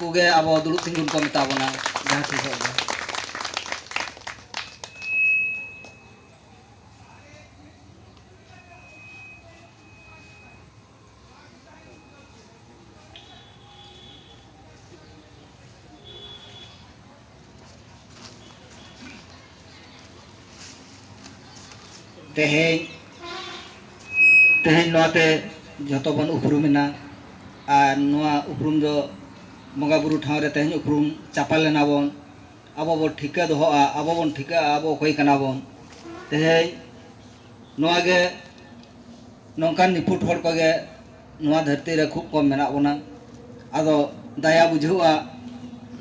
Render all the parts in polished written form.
kuge abo dulu tinggun ko meta bona jahat tiso ge teheng teheng noate joto bon uprumina ar noa uprum do monga buru thawre teheng uprum chapalena bon abo bo thika doha abo bon thika abo koi kana bon teheng noa ge nongkan niput hor ko ge noa dharti re khub kom mena bona ado daya bujhu'a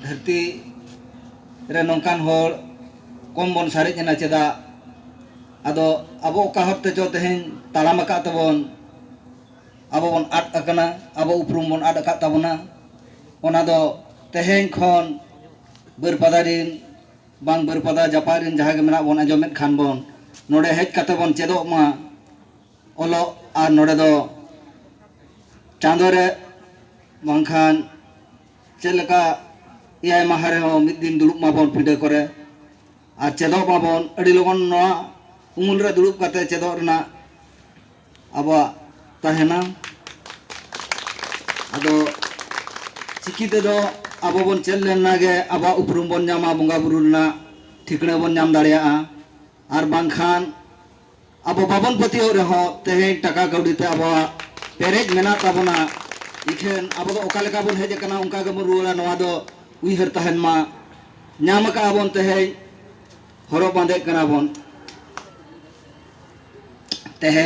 dharti re nongkan hor kom bon sarij ena cheda ado abo oka hor te jo teheng talam akat tabon abo bon ad akana abo uprum bon ad akat tabona ona do teheng khon berpadarin bang berpada japarin jaha ge mena bon ajomet khan bon node hej kate bon chedok ma olo ar node do chandore bangkhan chelaka iyai mahare ho mid din dulub ma bon pide kore ar chedok ma bon adi logon noa umul re dulub kate chedok rena abo tahena ado chiki te do abo bon chel lena ge aba uprum bon nyama bonga buru rena thikne bon nyam dareya ar bangkhan abo babon patio reho teheng taka kaudi te abo perej mena tabona ikhen abo do oka leka bon hej kana onka ge bon ruala noa do uiher tahen ma nyam ka abon teheng horo bande kana bon teheng